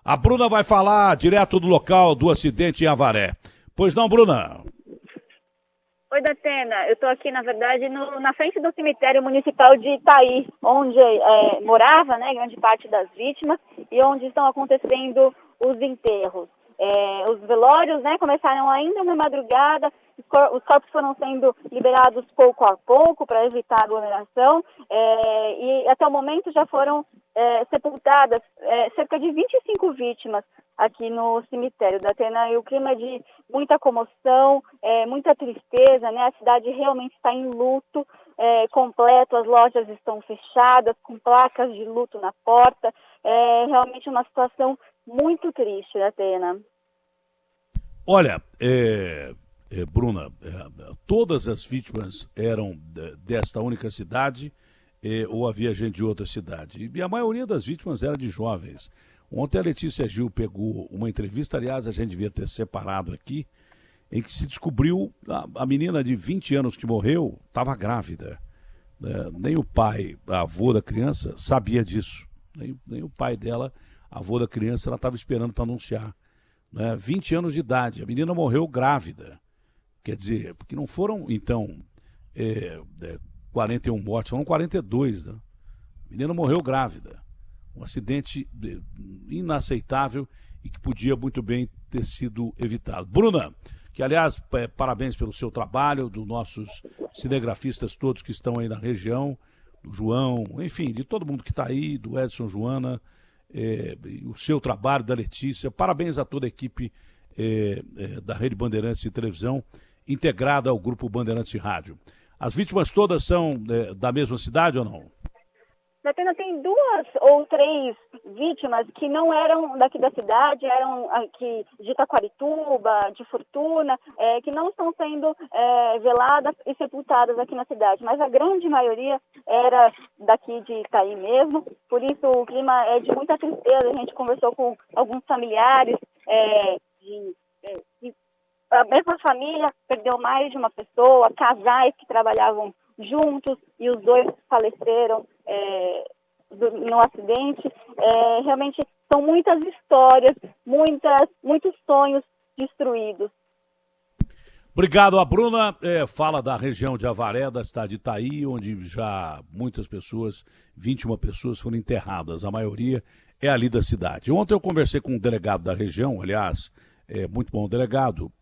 A Bruna vai falar direto do local do acidente em Avaré. Pois não, Bruna? Oi, Datena. Eu estou aqui, na verdade, na frente do cemitério municipal de Itaí, onde morava, né, grande parte das vítimas e onde estão acontecendo os enterros. Os velórios, né, começaram ainda na madrugada, os corpos foram sendo liberados pouco a pouco para evitar aglomeração e até o momento já foram sepultadas cerca de 25 vítimas aqui no cemitério da Atena, e o clima é de muita comoção, muita tristeza, né? A cidade realmente está em luto completo, as lojas estão fechadas, com placas de luto na porta, realmente uma situação muito triste, Atena. Olha, Bruna, todas as vítimas eram desta única cidade ou havia gente de outra cidade? E a maioria das vítimas era de jovens. Ontem a Letícia Gil pegou uma entrevista, aliás, a gente devia ter separado aqui, em que se descobriu a menina de 20 anos que morreu estava grávida. Nem o pai, avô da criança, sabia disso. Nem o pai dela, avô da criança, ela estava esperando para anunciar. 20 anos de idade, a menina morreu grávida. Quer dizer, porque não foram, então, 41 mortes, foram 42. Né? A menina morreu grávida. Um acidente inaceitável e que podia muito bem ter sido evitado. Bruna, que aliás, parabéns pelo seu trabalho, dos nossos cinegrafistas todos que estão aí na região, do João, enfim, de todo mundo que está aí, do Edson, Joana, o seu trabalho, da Letícia. Parabéns a toda a equipe da Rede Bandeirantes de Televisão, integrada ao Grupo Bandeirantes de Rádio. As vítimas todas são da mesma cidade ou não? Atena, tem 2 ou 3 vítimas que não eram daqui da cidade, eram aqui de Itaquarituba, de Fortuna, que não estão sendo veladas e sepultadas aqui na cidade, mas a grande maioria era daqui de Itaí mesmo, por isso o clima é de muita tristeza. A gente conversou com alguns familiares a mesma família perdeu mais de uma pessoa, casais que trabalhavam juntos e os 2 faleceram no acidente. Realmente são muitas histórias, muitos sonhos destruídos. Obrigado. A Bruna fala da região de Avaré, da cidade de Itaí, onde já muitas pessoas, 21 pessoas foram enterradas, a maioria é ali da cidade. Ontem eu conversei com um delegado da região, aliás, muito bom delegado,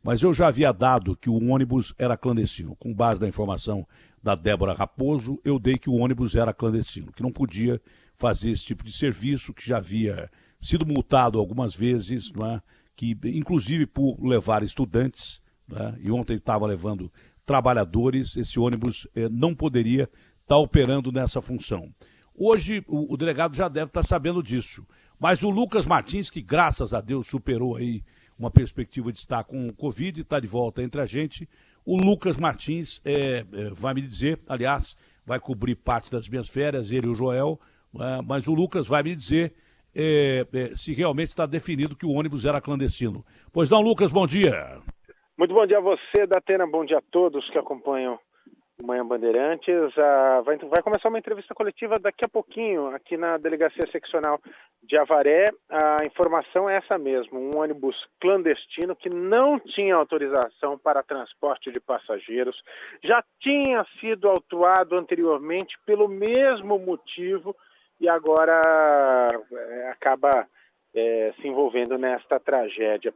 mas eu já havia dado que o ônibus era clandestino. Com base na informação da Débora Raposo, eu dei que o ônibus era clandestino, que não podia fazer esse tipo de serviço, que já havia sido multado algumas vezes, não é? Que, inclusive por levar estudantes, né? E ontem estava levando trabalhadores, esse ônibus não poderia estar operando nessa função. Hoje o delegado já deve estar sabendo disso. Mas o Lucas Martins, que graças a Deus superou aí uma perspectiva de estar com o Covid, está de volta entre a gente. O Lucas Martins vai me dizer, aliás, vai cobrir parte das minhas férias, ele e o Joel, mas o Lucas vai me dizer se realmente está definido que o ônibus era clandestino. Pois não, Lucas, bom dia. Muito bom dia a você, Datena, bom dia a todos que acompanham Manhã Bandeirantes. Vai começar uma entrevista coletiva daqui a pouquinho, aqui na Delegacia Seccional de Avaré. A informação é essa mesmo, um ônibus clandestino que não tinha autorização para transporte de passageiros, já tinha sido autuado anteriormente pelo mesmo motivo e agora acaba se envolvendo nesta tragédia.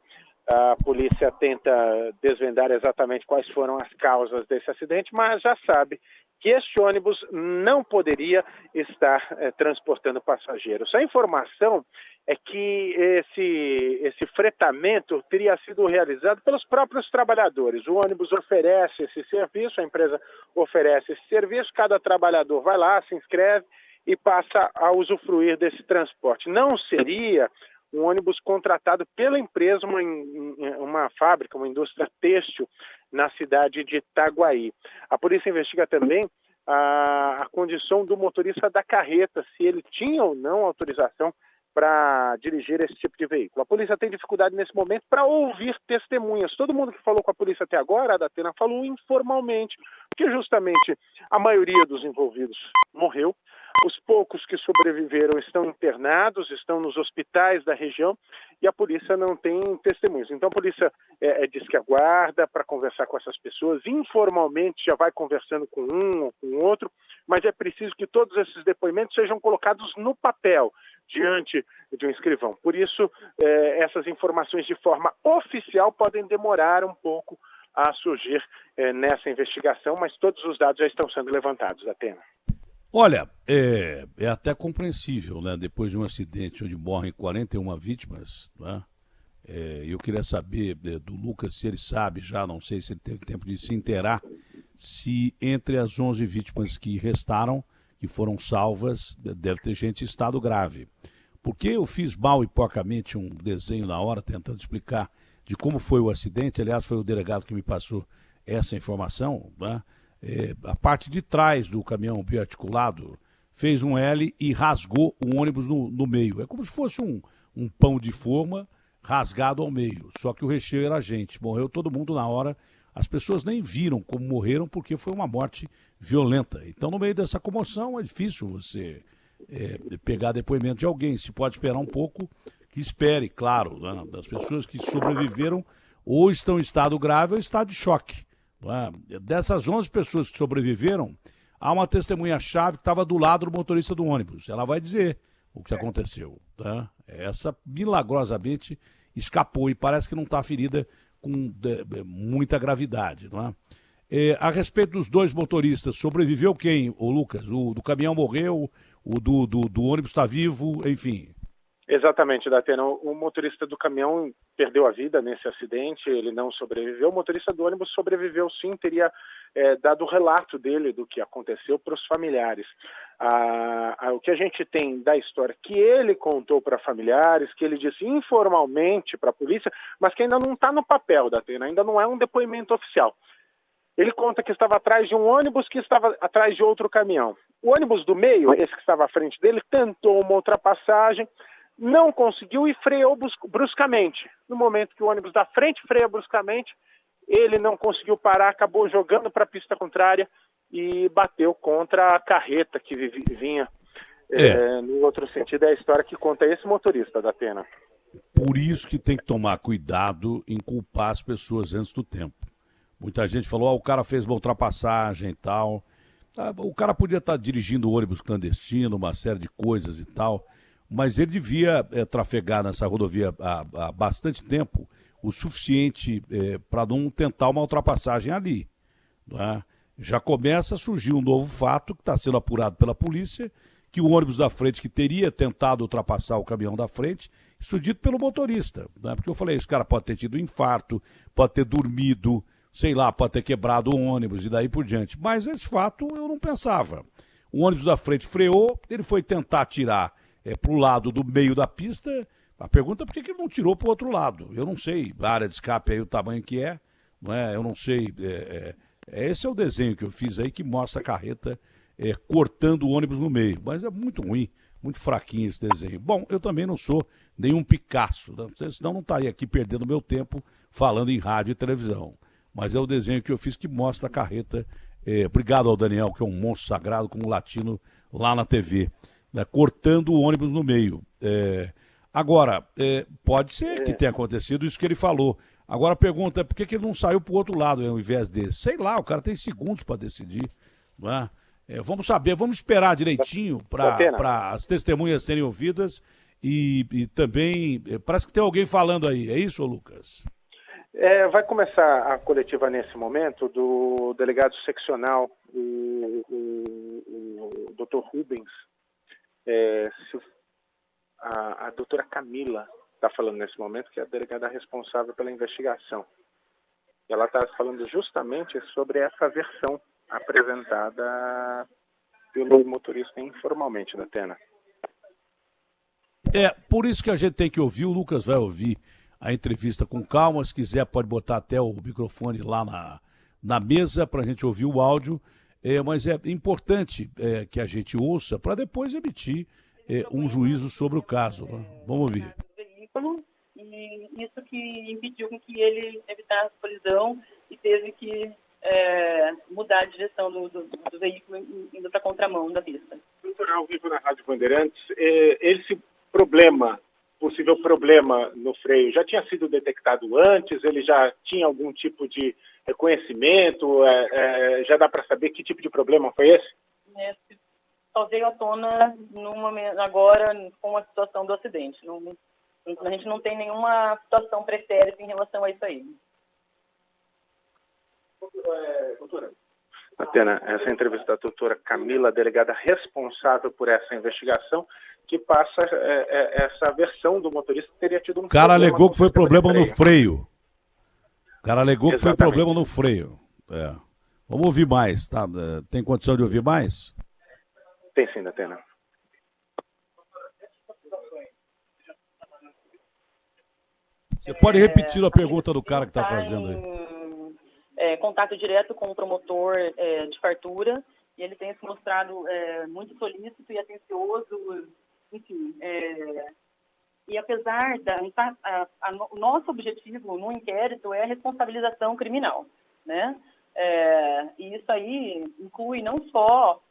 A polícia tenta desvendar exatamente quais foram as causas desse acidente, mas já sabe que este ônibus não poderia estar transportando passageiros. A informação é que esse fretamento teria sido realizado pelos próprios trabalhadores. O ônibus oferece esse serviço, a empresa oferece esse serviço, cada trabalhador vai lá, se inscreve e passa a usufruir desse transporte. Não seria um ônibus contratado pela empresa, uma fábrica, uma indústria têxtil na cidade de Itaguaí. A polícia investiga também a condição do motorista da carreta, se ele tinha ou não autorização para dirigir esse tipo de veículo. A polícia tem dificuldade nesse momento para ouvir testemunhas. Todo mundo que falou com a polícia até agora, a Datena, falou informalmente, porque justamente a maioria dos envolvidos morreu. Os poucos que sobreviveram estão internados, estão nos hospitais da região e a polícia não tem testemunhos. Então a polícia diz que aguarda para conversar com essas pessoas, informalmente já vai conversando com um ou com outro, mas é preciso que todos esses depoimentos sejam colocados no papel, diante de um escrivão. Por isso, essas informações de forma oficial podem demorar um pouco a surgir nessa investigação, mas todos os dados já estão sendo levantados, Atena. Olha, é até compreensível, né? Depois de um acidente onde morrem 41 vítimas, né? Eu queria saber do Lucas se ele sabe já, não sei se ele teve tempo de se inteirar, se entre as 11 vítimas que restaram, que foram salvas, deve ter gente em estado grave. Porque eu fiz mal e porcamente um desenho na hora, tentando explicar de como foi o acidente. Aliás, foi o delegado que me passou essa informação, né? A parte de trás do caminhão biarticulado fez um L e rasgou o ônibus no meio. É como se fosse um pão de forma rasgado ao meio, só que o recheio era gente. Morreu todo mundo na hora. As pessoas nem viram como morreram porque foi uma morte violenta. Então, no meio dessa comoção, é difícil você pegar depoimento de alguém. Se pode esperar um pouco, que espere, claro, né? Das pessoas que sobreviveram ou estão em estado grave ou em estado de choque. Dessas 11 pessoas que sobreviveram, há uma testemunha-chave que estava do lado do motorista do ônibus. Ela vai dizer o que aconteceu. Tá? Essa, milagrosamente, escapou e parece que não está ferida com muita gravidade. Não é? A respeito dos dois motoristas, sobreviveu quem, o Lucas? O do caminhão morreu, o do ônibus está vivo, enfim. Exatamente, Datena. O motorista do caminhão perdeu a vida nesse acidente, ele não sobreviveu. O motorista do ônibus sobreviveu sim, teria dado o relato dele do que aconteceu para os familiares. O que a gente tem da história que ele contou para familiares, que ele disse informalmente para a polícia, mas que ainda não está no papel, Datena, ainda não é um depoimento oficial. Ele conta que estava atrás de um ônibus que estava atrás de outro caminhão. O ônibus do meio, esse que estava à frente dele, tentou uma ultrapassagem, não conseguiu e freou bruscamente. No momento que o ônibus da frente freia bruscamente, ele não conseguiu parar, acabou jogando para a pista contrária e bateu contra a carreta que vinha no outro sentido. É a história que conta esse motorista, Datena. Por isso que tem que tomar cuidado em culpar as pessoas antes do tempo. Muita gente falou, o cara fez uma ultrapassagem e tal. O cara podia estar dirigindo ônibus clandestino, uma série de coisas e tal. Mas ele devia trafegar nessa rodovia há bastante tempo, o suficiente para não tentar uma ultrapassagem ali. Não é? Já começa a surgir um novo fato que está sendo apurado pela polícia, que o ônibus da frente, que teria tentado ultrapassar o caminhão da frente, isso dito pelo motorista. Não é? Porque eu falei, esse cara pode ter tido um infarto, pode ter dormido, sei lá, pode ter quebrado o ônibus e daí por diante. Mas esse fato eu não pensava. O ônibus da frente freou, ele foi tentar tirar para o lado do meio da pista. A pergunta é por que ele não tirou para o outro lado. Eu não sei, a área de escape aí, o tamanho que não é? Eu não sei. Esse é o desenho que eu fiz aí que mostra a carreta cortando o ônibus no meio. Mas é muito ruim, muito fraquinho esse desenho. Bom, eu também não sou nenhum Picasso, né? Senão não estaria aqui perdendo meu tempo falando em rádio e televisão. Mas é o desenho que eu fiz que mostra a carreta. Obrigado ao Daniel, que é um monstro sagrado como latino lá na TV. Cortando o ônibus no meio. Agora, pode ser que tenha acontecido isso que ele falou. Agora a pergunta é por que ele não saiu para o outro lado ao invés desse? Sei lá, o cara tem segundos para decidir. Não é? Vamos saber, vamos esperar direitinho para as testemunhas serem ouvidas e também, parece que tem alguém falando aí, é isso, Lucas? Vai começar a coletiva nesse momento do delegado seccional, o Dr. Rubens. A doutora Camila está falando nesse momento, que é a delegada responsável pela investigação. Ela está falando justamente sobre essa versão apresentada pelo motorista informalmente, Datena. Por isso que a gente tem que ouvir, o Lucas vai ouvir a entrevista com calma, se quiser pode botar até o microfone lá na mesa para a gente ouvir o áudio. Mas é importante que a gente ouça para depois emitir um juízo sobre o caso. Né? Vamos ouvir. Veículo, e isso que impediu com que ele evitasse colisão e teve que mudar a direção do veículo indo para a contramão da pista. Doutor, ao vivo na Rádio Bandeirantes, esse problema, possível problema no freio, já tinha sido detectado antes? Ele já tinha algum tipo de reconhecimento? Já dá para saber que tipo de problema foi esse? Esse só veio à tona no momento, agora com a situação do acidente. A gente não tem nenhuma situação pretérita em relação a isso aí. Doutora. Atena, essa entrevista da doutora Camila, delegada responsável por essa investigação, que passa essa versão do motorista que teria tido um cara problema. Alegou que foi problema no freio. O cara alegou que foi Exatamente. problema no freio. Vamos ouvir mais, tá? Tem condição de ouvir mais? Tem sim, Atena. Você pode repetir a pergunta do cara que está fazendo aí. Contato direto com o promotor de fartura, e ele tem se mostrado muito solícito e atencioso, enfim. E apesar o nosso objetivo no inquérito é a responsabilização criminal, né? E isso aí inclui não só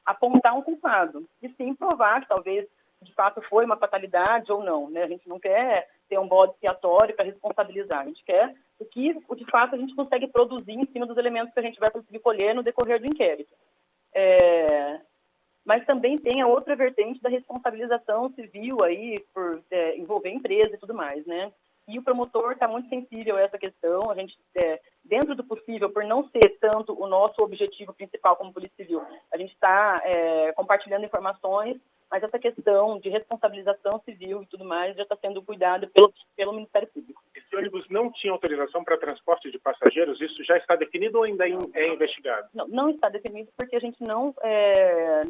apontar um culpado, e sim provar que talvez de fato foi uma fatalidade ou não, né? A gente não quer ter um bode expiatório para responsabilizar, a gente quer o que de fato a gente consegue produzir em cima dos elementos que a gente vai conseguir colher no decorrer do inquérito. Mas também tem a outra vertente da responsabilização civil aí por envolver empresa e tudo mais, né? E o promotor está muito sensível a essa questão. A gente, dentro do possível, por não ser tanto o nosso objetivo principal como Polícia Civil, a gente está compartilhando informações, mas essa questão de responsabilização civil e tudo mais já está sendo cuidada pelo Ministério Público. Esse ônibus não tinha autorização para transporte de passageiros? Isso já está definido ou ainda é investigado? Não está definido porque a gente não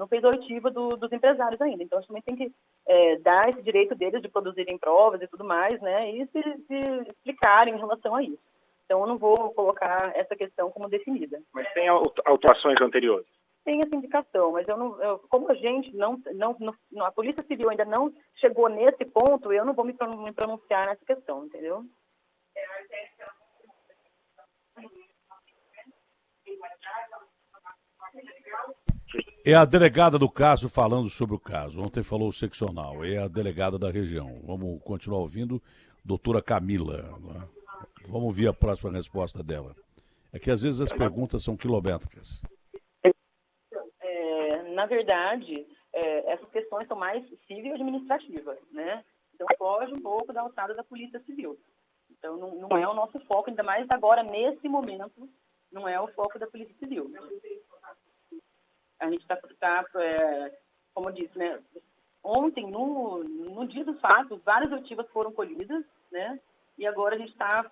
fez a oitiva dos empresários ainda. Então, a gente também tem que dar esse direito deles de produzirem provas e tudo mais, né? E se explicarem em relação a isso. Então, eu não vou colocar essa questão como definida. Mas tem autuações anteriores? Tem essa indicação, mas como a gente a Polícia Civil ainda não chegou nesse ponto, eu não vou me pronunciar nessa questão, entendeu? É a delegada do caso falando sobre o caso. Ontem falou o seccional, é a delegada da região. Vamos continuar ouvindo, doutora Camila. Né? Vamos ouvir a próxima resposta dela. É que às vezes as perguntas são quilométricas. Na verdade, essas questões são mais civil e administrativas, né? Então, foge um pouco da alçada da Polícia Civil. Então, não é o nosso foco, ainda mais agora, nesse momento, não é o foco da Polícia Civil. A gente está como eu disse, né? Ontem, no dia dos fatos, várias oitivas foram colhidas, né? E agora a gente está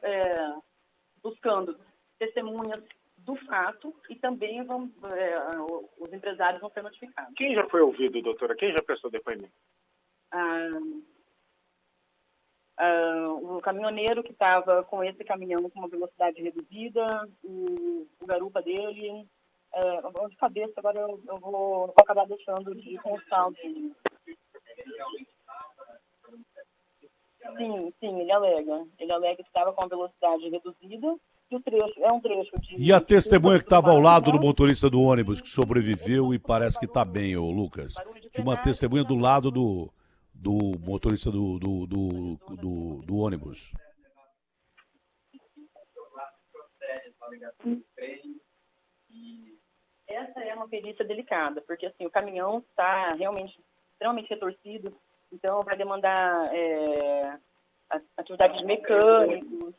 buscando testemunhas do fato e também os empresários vão ser notificados. Quem já foi ouvido, doutora? Quem já prestou depoimento? O caminhoneiro que estava com esse caminhão com uma velocidade reduzida, o garupa dele, de cabeça, agora eu vou acabar deixando de constar dele. Sim, ele alega. Ele alega que estava com uma velocidade reduzida. E o trecho é um trecho de... E a testemunha que estava ao lado do motorista do ônibus, que sobreviveu e parece que está bem, ô Lucas. Tinha uma testemunha do lado do motorista do ônibus. Essa é uma perícia delicada, porque assim, o caminhão está realmente extremamente retorcido, então vai demandar atividades mecânicos,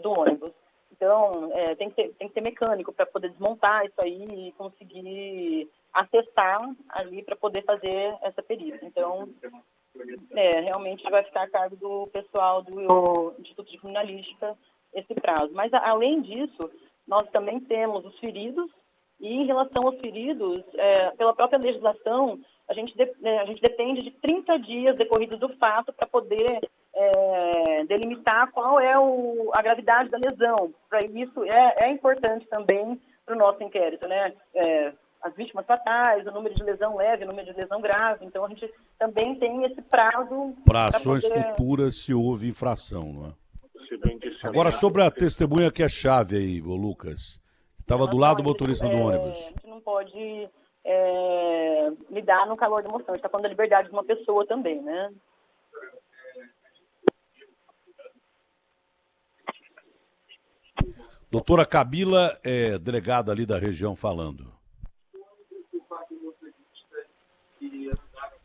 do ônibus. Então, tem que ter mecânico para poder desmontar isso aí e conseguir acessar ali para poder fazer essa perícia. Então, realmente vai ficar a cargo do pessoal do Instituto de Criminalística esse prazo. Mas, além disso, nós também temos os feridos, e em relação aos feridos, pela própria legislação, a gente depende de 30 dias decorridos do fato para poder delimitar qual é a gravidade da lesão. Para isso é importante também para o nosso inquérito, né? As vítimas fatais, o número de lesão leve, o número de lesão grave. Então a gente também tem esse prazo para ações futuras se houve infração, não é? Agora sobre a testemunha que é chave aí, ô Lucas, estava do lado do motorista do ônibus. A gente não pode lidar no calor da emoção. A gente está falando da liberdade de uma pessoa também, né? Doutora Camila, delegada ali da região, falando.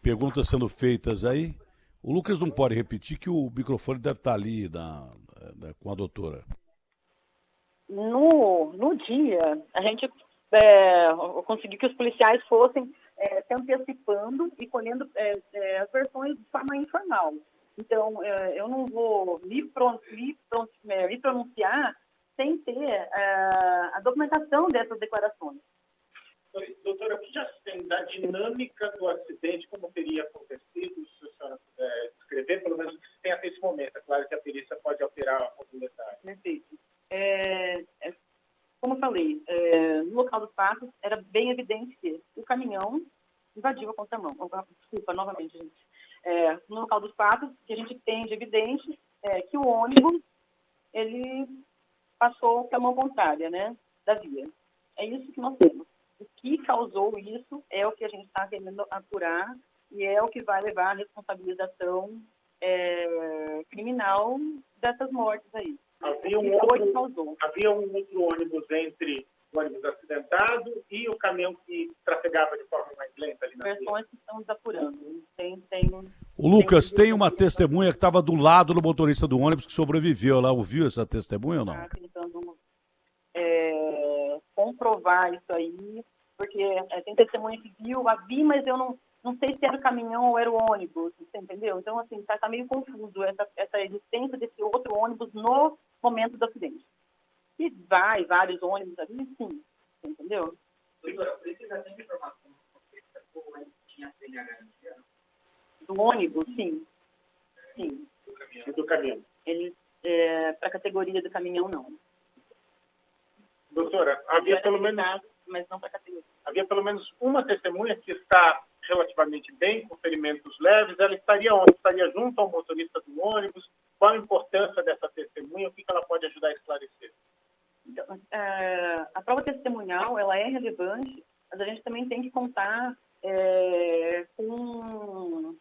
Perguntas sendo feitas aí. O Lucas não pode repetir que o microfone deve estar ali com a doutora. No dia, a gente conseguiu que os policiais fossem se antecipando e colhendo as versões de forma informal. Então, eu não vou me pronunciar sem ter a documentação dessas declarações. Doutora, o que já se tem da dinâmica do acidente, como teria acontecido, se a senhora puder descrever, pelo menos o que se tem até esse momento? É claro que a perícia pode alterar algum detalhe. Perfeito. Como eu falei, no local dos fatos, era bem evidente que o caminhão invadiu a contramão. Desculpa, novamente, gente. No local dos fatos, que a gente tem de evidente que o ônibus, ele passou pela mão contrária, né, da via. É isso que nós temos. O que causou isso é o que a gente está querendo apurar e é o que vai levar à responsabilização criminal dessas mortes aí. Havia um outro ônibus entre o ônibus acidentado e o caminhão que trafegava de forma mais lenta ali na via. Versões que estamos apurando. O Lucas, tem uma testemunha que estava do lado do motorista do ônibus que sobreviveu. Ela ouviu essa testemunha ou não? Tentando comprovar isso aí, porque tem testemunha que viu, mas eu não sei se era o caminhão ou era o ônibus, você entendeu? Então, assim, tá meio confuso essa existência desse outro ônibus no momento do acidente. Se vai vários ônibus ali, sim, você entendeu? Doutora, precisa ter informação se tinha trilha garantia? Do ônibus, sim. Sim. Do caminhão. Ele, para a categoria do caminhão, não. Doutora, havia pelo menos... Mas não para a categoria. Havia pelo menos uma testemunha que está relativamente bem, com ferimentos leves. Ela estaria onde? Estaria junto ao motorista do ônibus? Qual a importância dessa testemunha? O que ela pode ajudar a esclarecer? Então, a prova testemunhal, ela é relevante, mas a gente também tem que contar com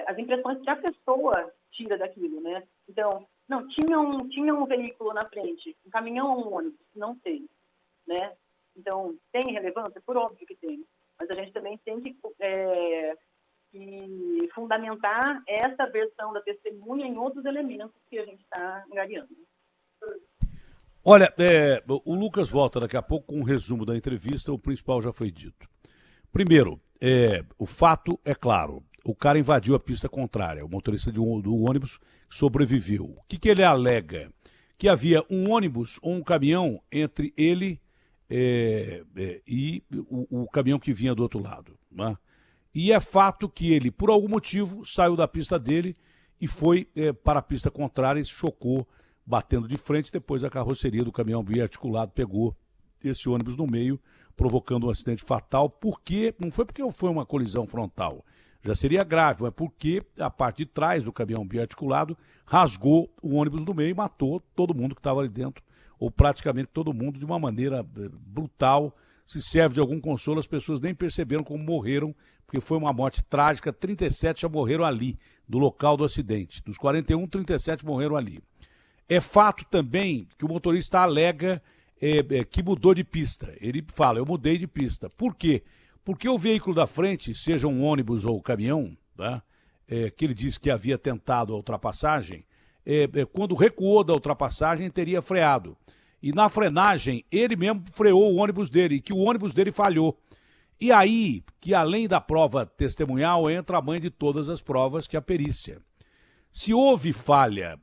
as impressões que a pessoa tira daquilo, né? Então, não, tinha um veículo na frente, um caminhão ou um ônibus, não sei, né? Então, tem relevância? Por óbvio que tem. Mas a gente também tem que fundamentar essa versão da testemunha em outros elementos que a gente está angariando. Olha, o Lucas volta daqui a pouco com um resumo da entrevista, o principal já foi dito. Primeiro, o fato é claro, o cara invadiu a pista contrária, o motorista do ônibus sobreviveu. O que ele alega? Que havia um ônibus ou um caminhão entre ele e o caminhão que vinha do outro lado, né? E é fato que ele, por algum motivo, saiu da pista dele e foi para a pista contrária e se chocou, batendo de frente. Depois a carroceria do caminhão biarticulado pegou esse ônibus no meio, provocando um acidente fatal. Porque não foi porque foi uma colisão frontal, já seria grave, mas porque a parte de trás do caminhão biarticulado rasgou o ônibus no meio e matou todo mundo que estava ali dentro, ou praticamente todo mundo, de uma maneira brutal. Se serve de algum consolo, as pessoas nem perceberam como morreram, porque foi uma morte trágica. 37 já morreram ali, do local do acidente. Dos 41, 37 morreram ali. É fato também que o motorista alega que mudou de pista. Ele fala, eu mudei de pista. Por quê? Porque o veículo da frente, seja um ônibus ou caminhão, tá? Que ele disse que havia tentado a ultrapassagem, quando recuou da ultrapassagem, teria freado. E na frenagem, ele mesmo freou o ônibus dele, e que o ônibus dele falhou. E aí, que além da prova testemunhal, entra a mãe de todas as provas, que é a perícia. Se houve falha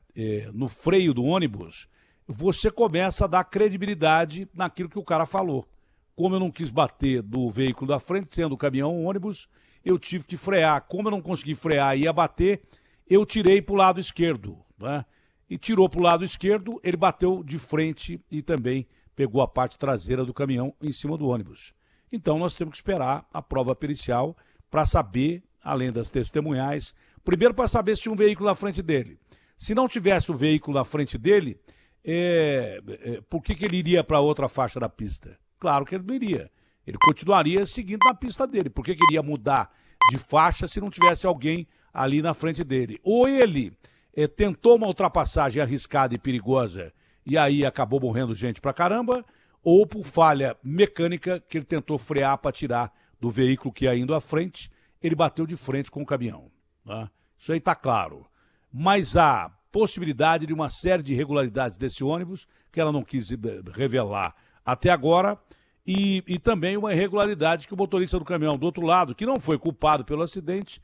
no freio do ônibus, você começa a dar credibilidade naquilo que o cara falou. Como eu não quis bater do veículo da frente, sendo o caminhão ou ônibus, eu tive que frear. Como eu não consegui frear e ia bater, eu tirei para o lado esquerdo, né? E tirou para o lado esquerdo, ele bateu de frente e também pegou a parte traseira do caminhão em cima do ônibus. Então nós temos que esperar a prova pericial para saber, além das testemunhais, primeiro para saber se tinha um veículo na frente dele. Se não tivesse o veículo na frente dele, por que ele iria para outra faixa da pista? Claro que ele não iria. Ele continuaria seguindo na pista dele. Por que queria mudar de faixa se não tivesse alguém ali na frente dele? Ou ele tentou uma ultrapassagem arriscada e perigosa e aí acabou morrendo gente pra caramba, ou por falha mecânica que ele tentou frear para tirar do veículo que ia indo à frente, ele bateu de frente com o caminhão. Né? Isso aí está claro. Mas há possibilidade de uma série de irregularidades desse ônibus, que ela não quis revelar até agora, e também uma irregularidade que o motorista do caminhão do outro lado, que não foi culpado pelo acidente,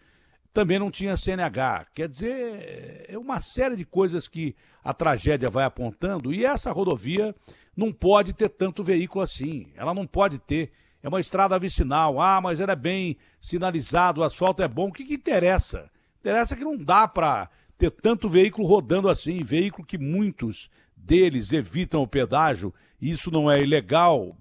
também não tinha CNH. Quer dizer, é uma série de coisas que a tragédia vai apontando, e essa rodovia não pode ter tanto veículo assim. Ela não pode ter. É uma estrada vicinal. Ah, mas ela é bem sinalizado, o asfalto é bom. O que interessa? Interessa que não dá para ter tanto veículo rodando assim. Veículo que muitos deles evitam o pedágio. Isso não é ilegal.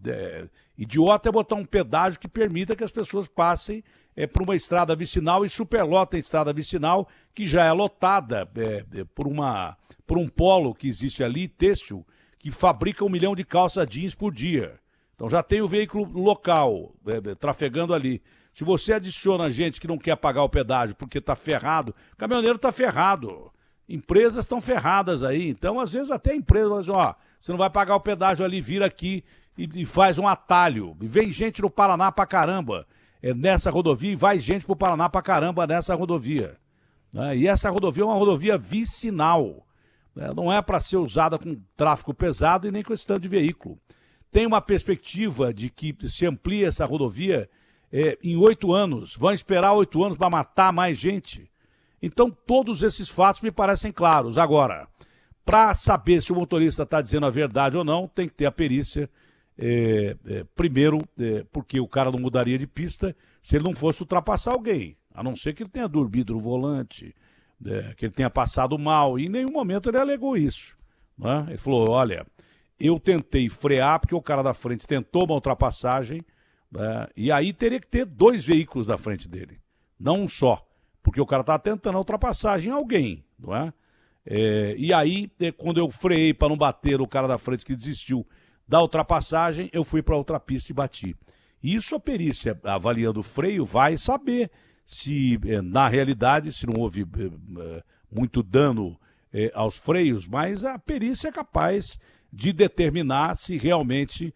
Idiota é botar um pedágio que permita que as pessoas passem por uma estrada vicinal e superlotem a estrada vicinal, que já é lotada por um polo que existe ali, têxtil, que fabrica 1 milhão de calças jeans por dia. Então já tem o veículo local trafegando ali. Se você adiciona gente que não quer pagar o pedágio porque está ferrado, o caminhoneiro está ferrado. Empresas estão ferradas aí. Então, às vezes, até a empresa fala assim, ó, você não vai pagar o pedágio ali, vira aqui e faz um atalho. E vem gente no Paraná pra caramba nessa rodovia e vai gente pro Paraná pra caramba nessa rodovia. Né? E essa rodovia é uma rodovia vicinal. Não é para ser usada com tráfego pesado e nem com esse tanto de veículo. Tem uma perspectiva de que se amplie essa rodovia em 8 anos. Vão esperar 8 anos para matar mais gente. Então, todos esses fatos me parecem claros. Agora, para saber se o motorista está dizendo a verdade ou não, tem que ter a perícia. Primeiro, porque o cara não mudaria de pista se ele não fosse ultrapassar alguém. A não ser que ele tenha dormido no volante, que ele tenha passado mal. E em nenhum momento ele alegou isso. Né? Ele falou, olha, eu tentei frear porque o cara da frente tentou uma ultrapassagem, e aí teria que ter 2 veículos na frente dele, não um só. Porque o cara estava tentando a ultrapassagem em alguém, não é? E aí, quando eu freiei para não bater o cara da frente que desistiu da ultrapassagem, eu fui para outra pista e bati. Isso a perícia, avaliando o freio, vai saber se, na realidade, se não houve muito dano aos freios, mas a perícia é capaz de determinar se realmente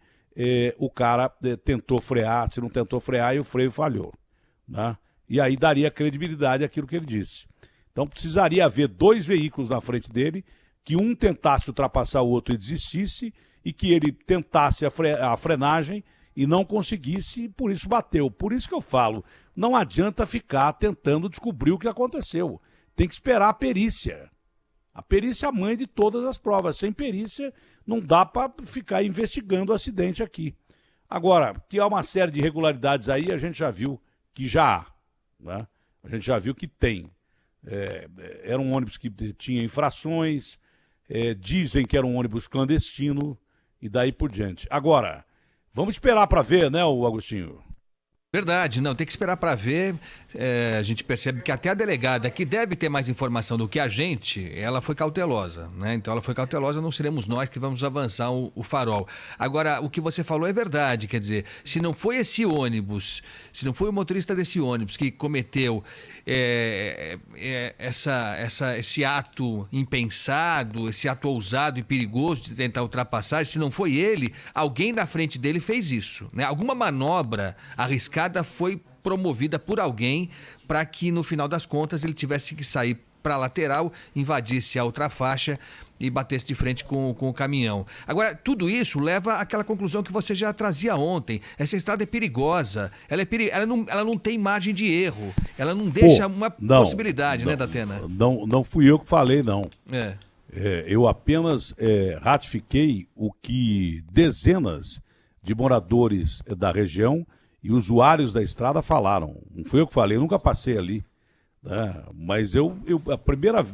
o cara tentou frear, se não tentou frear e o freio falhou, né? E aí daria credibilidade àquilo que ele disse. Então precisaria haver 2 veículos na frente dele, que um tentasse ultrapassar o outro e desistisse, e que ele tentasse a frenagem e não conseguisse, e por isso bateu. Por isso que eu falo, não adianta ficar tentando descobrir o que aconteceu. Tem que esperar a perícia. A perícia é a mãe de todas as provas. Sem perícia não dá para ficar investigando o acidente aqui. Agora, que há uma série de irregularidades aí, a gente já viu que já há. Né? A gente já viu que tem. Era um ônibus que tinha infrações, dizem que era um ônibus clandestino e daí por diante. Agora, vamos esperar para ver, né, o Agostinho? Verdade, não, tem que esperar para ver. A gente percebe que até a delegada, que deve ter mais informação do que a gente, ela foi cautelosa, né? Então ela foi cautelosa, não seremos nós que vamos avançar o farol. Agora, o que você falou é verdade, quer dizer, se não foi esse ônibus, se não foi o motorista desse ônibus que cometeu esse ato impensado, esse ato ousado e perigoso de tentar ultrapassagem, se não foi ele, alguém na frente dele fez isso, né? Alguma manobra arriscada foi promovida por alguém para que, no final das contas, ele tivesse que sair para a lateral, invadisse a outra faixa e batesse de frente com o caminhão. Agora, tudo isso leva àquela conclusão que você já trazia ontem. Essa estrada é perigosa, ela não tem margem de erro, ela não deixa uma possibilidade, né, Datena? Não fui eu que falei, não. Eu apenas ratifiquei o que dezenas de moradores da região e usuários da estrada falaram. Não fui eu que falei, eu nunca passei ali, né? Mas a primeira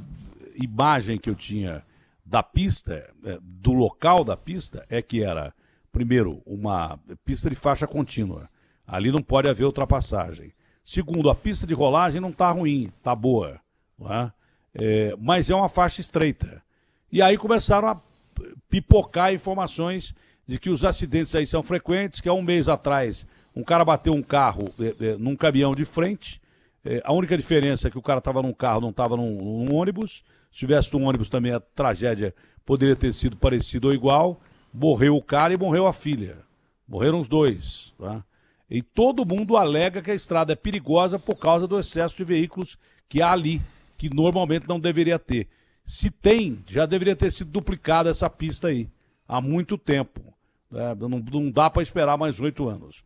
imagem que eu tinha da pista, do local da pista, é que era, primeiro, uma pista de faixa contínua. Ali não pode haver ultrapassagem. Segundo, a pista de rolagem não está ruim, está boa, não é? Mas é uma faixa estreita. E aí começaram a pipocar informações de que os acidentes aí são frequentes, que há um mês atrás Um cara bateu um carro num caminhão de frente. A única diferença é que o cara estava num carro, não estava num ônibus. Se tivesse num ônibus também a tragédia poderia ter sido parecida ou igual. Morreu o cara e morreu a filha. Morreram os dois. Tá? E todo mundo alega que a estrada é perigosa por causa do excesso de veículos que há ali, que normalmente não deveria ter. Se tem, já deveria ter sido duplicada essa pista aí há muito tempo. Não dá para esperar mais 8 anos.